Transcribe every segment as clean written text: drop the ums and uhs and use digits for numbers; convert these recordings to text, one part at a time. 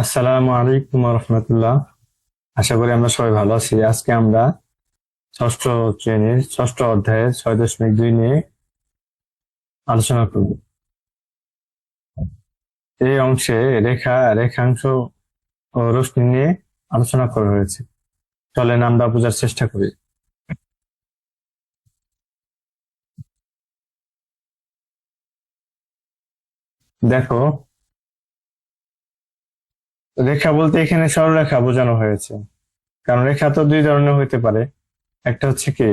আসসালামু আলাইকুম রহমতুল্লাহ। আশা করি আমরা সবাই ভালো আছি। আজকে আমরা ষষ্ঠ শ্রেণীর ষষ্ঠ অধ্যায়ের 6.2 নিয়ে আলোচনা করব। এই অংশে রেখাংশ ও রশ্মি নিয়ে আলোচনা করা হয়েছে। চলেন আমরা বোঝার চেষ্টা করি। দেখো, রেখা বলতে এখানে সরলরেখা বোঝানো হয়েছে। কারণ রেখা তো দুই ধরনের হইতে পারে। একটা হচ্ছে কি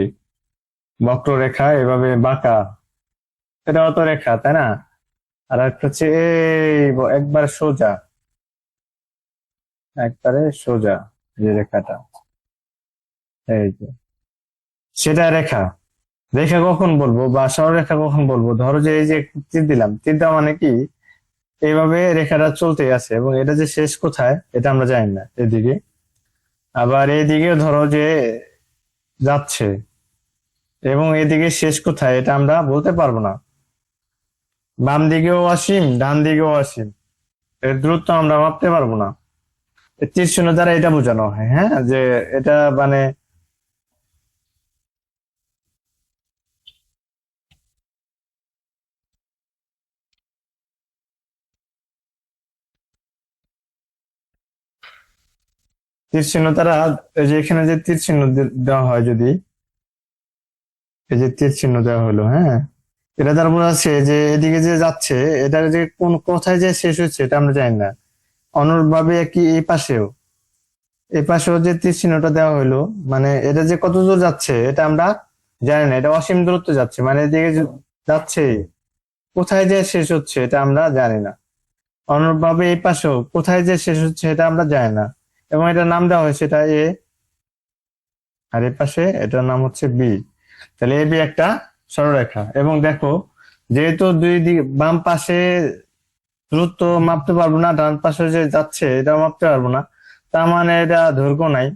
বক্ররেখা, এভাবে বাঁকা, এটাও তো রেখা, তাই না? আর একটা হচ্ছে একবার সোজা, একবারে সোজা, যে রেখাটা, এই যে সেটা রেখা। রেখা কখন বলবো বা সরলরেখা কখন বলবো? ধরো যে এই যে তীর দিলাম, তীর দেওয়া মানে কি, এইভাবে রেখাটা চলতে আছে এবং এটা যে শেষ কোথায় এটা আমরা জানি না, এদিকে। আবার এইদিকে ধরো যে যাচ্ছে এবং এদিকে শেষ কোথায় এটা আমরা বলতে পারবো না। বাম দিকেও অসীম, ডান দিকেও অসীম, এর দূরত্ব আমরা মাপতে পারবো না। এই তীর চিহ্ন দ্বারা এটা বোঝানো হয়, হ্যাঁ, যে এটা মানে তীর চিহ্ন দ্বারা, এই যে এখানে যে তীর চিহ্ন দেওয়া হয়, যদি এই যে তীর চিহ্ন দেওয়া হলো, হ্যাঁ, এটা দ্বারা বোঝা যাচ্ছে যে এদিকে যে যাচ্ছে, এটা যে কোন কোথায় যে শেষ হচ্ছে এটা আমরা জানি না। অনুরূপভাবে কি এই পাশেও যে তীর চিহ্নটা দেওয়া হলো, মানে এটা যে কত দূর যাচ্ছে এটা আমরা জানি না। এটা অসীম দূরত্ব যাচ্ছে, মানে এদিকে যাচ্ছে, কোথায় যে শেষ হচ্ছে এটা আমরা জানি না। অনুরূপভাবে এই পাশেও কোথায় যে শেষ হচ্ছে এটা আমরা জানি না, এবং এটার নাম দেওয়া হয়েছে এটা এ, আর এই পাশে এটার নাম হচ্ছে বি। তাহলে এ বি একটা সরলরেখা। এবং দেখো, যেহেতু দুই দিক, বাম পাশে দূরত্ব মাপতে পারবো না, ডান পাশে যে যাচ্ছে এটাও মাপতে পারবো না, তার মানে এটা দৈর্ঘ্য নাই,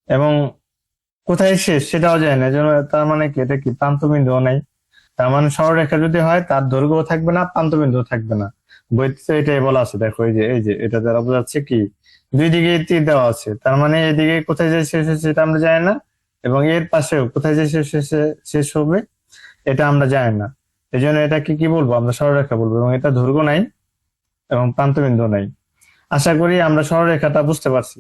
এবং কোথায় শেষ সেটাও যায় না, যেন তার মানে কি এটা কি প্রান্তবিন্দুও নাই। তার মানে সরলরেখা যদি হয় তার দৈর্ঘ্য থাকবে না, প্রান্তবিন্দু থাকবে না। বইতে তো এটাই বলা আছে। দেখো, এই যে এটা দ্বারা বোঝাচ্ছে কি, দুই দিকে তীর দেওয়া আছে, তার মানে এদিকে কোথায় যে শেষ হচ্ছে এটা আমরা জানি না, এবং এর পাশেও কোথায় যে শেষ হবে এটা আমরা জানি না। এই জন্য এটাকে কি বলবো, আমরা সরলরেখা বলবো, এবং এটা দৈর্ঘ্য নাই এবং প্রান্তবিন্দু নাই। আশা করি আমরা সরলরেখাটা বুঝতে পারছি।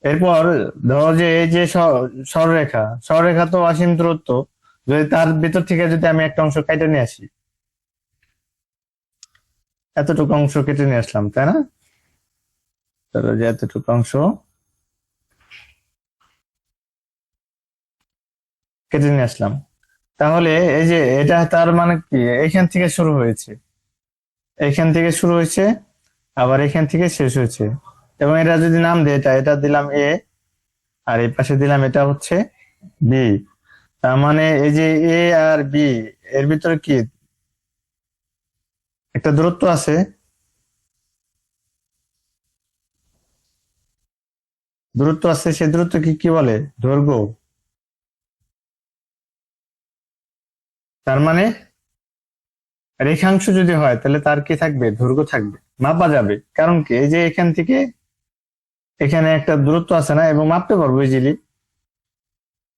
এরপর ধরো যে এই যে সরলরেখা তো অসীম দূরত্ব, যদি তার ভিতর থেকে যদি আমি একটা অংশ কেটে নিয়ে আসি, এতটুকু অংশ কেটে নিয়ে আসলাম, তাই না? ধরো যে এতটুকু অংশ কেটে নিয়ে আসলাম, তাহলে এই যে এটা তার মানে কি, এইখান থেকে শুরু হয়েছে, এইখান থেকে শুরু হয়েছে, আবার এখান থেকে শেষ হয়েছে। এবং এটা যদি নাম দিই, এটা দিলাম এ, আর এই পাশে দিলাম এটা হচ্ছে বি। তার মানে এই যে এ আর বি, এর ভিতরে কি একটা দূরত্ব আছে। দূরত্ব আছে, সেই দূরত্ব কি কি বলে? দৈর্ঘ্য। তার মানে রেখাংশ যদি হয় তাহলে তার কি থাকবে? দৈর্ঘ্য থাকবে, মাপা যাবে। কারণ কি, এই যে এখান থেকে এখানে একটা দূরত্ব আছে না, এবং মাপতে পারবো ইজিলি।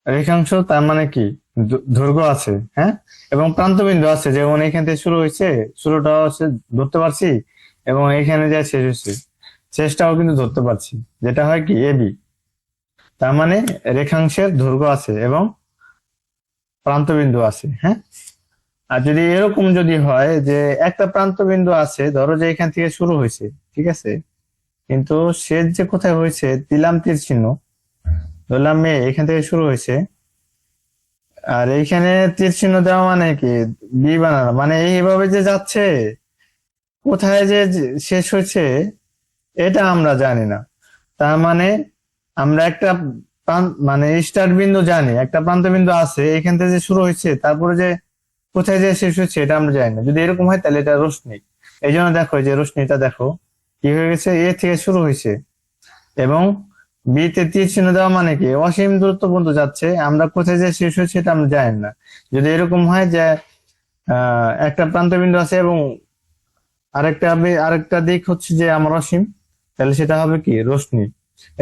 রেখাংশ তার মানে কি, দৈর্ঘ্য আছে, হ্যাঁ। এবং প্রান্তবিন্দু আছে, যেমন এখান থেকে শুরু হয়েছে, শুরুটা হচ্ছে ধরতে পারছি, এবং এখানে যা শেষ হয়েছে শেষটাও কিন্তু ধরতে পারছি, যেটা হয় কি এবি। তার মানে রেখাংশের দৈর্ঘ্য আছে এবং প্রান্তবিন্দু আছে, হ্যাঁ। আর যদি এরকম যদি হয় যে একটা প্রান্তবিন্দু আছে, ধরো যে এখান থেকে শুরু হয়েছে, ঠিক আছে, কিন্তু শেষ যে কোথায় হয়েছে, দিলাম তীর চিহ্ন, ধরলাম এখান থেকে শুরু হয়েছে, আর এইখানে তীর চিহ্ন দেওয়া মানে কি, বি বানানো, মানে এইভাবে যে যাচ্ছে, কোথায় যে শেষ হয়েছে এটা আমরা জানি না। তার মানে আমরা একটা মানে স্টার্ট বিন্দু জানি, একটা প্রান্ত বিন্দু আছে, এখান থেকে যে শুরু হয়েছে, তারপরে যে কোথায় যে শেষ হচ্ছে এটা আমরা জানি না। যদি এরকম হয় তাহলে এটা রশ্মি। এই জন্য দেখো, এই যে রশ্মিটা দেখো কি হয়ে গেছে, এ থেকে শুরু হয়েছে এবং বি তে তীর চিহ্ন দেওয়া মানে কি অসীম দূরত্ব পর্যন্ত যাচ্ছে, আমরা কোথায় যে শেষ হচ্ছে এটা আমরা জানি না। যদি এরকম হয় যে একটা প্রান্ত বিন্দু আছে এবং আরেকটা দিক হচ্ছে যে আমার অসীম, তাহলে সেটা হবে কি রশ্মি।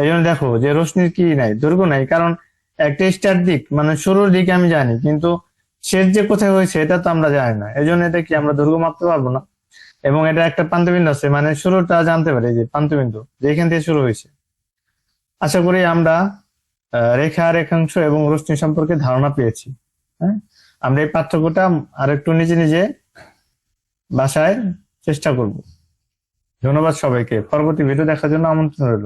এই জন্য দেখো যে রশ্মির কি নাই, দৈর্ঘ্য নাই, কারণ একটা স্টার্ট দিক মানে শুরুর দিকে আমি জানি, কিন্তু শেষ যে কোথায় হয়েছে এটা তো আমরা জানি না, এই জন্য এটা কি আমরা দৈর্ঘ্য মাপতে পারবো না। এবং এটা একটা প্রান্তবিন্দু আছে, মানে শুরুটা জানতে পারি, যে প্রান্তবিন্দু যে এখান থেকে শুরু হয়েছে। আশা করি আমরা রেখা, রেখাংশ এবং রশ্মি সম্পর্কে ধারণা পেয়েছি। হ্যাঁ, আমরা এই পার্থক্যটা আরেকটু নিজে নিজে বাসায় চেষ্টা করব। ধন্যবাদ সবাইকে, পরবর্তী ভিডিও দেখার জন্য আমন্ত্রণ রইল।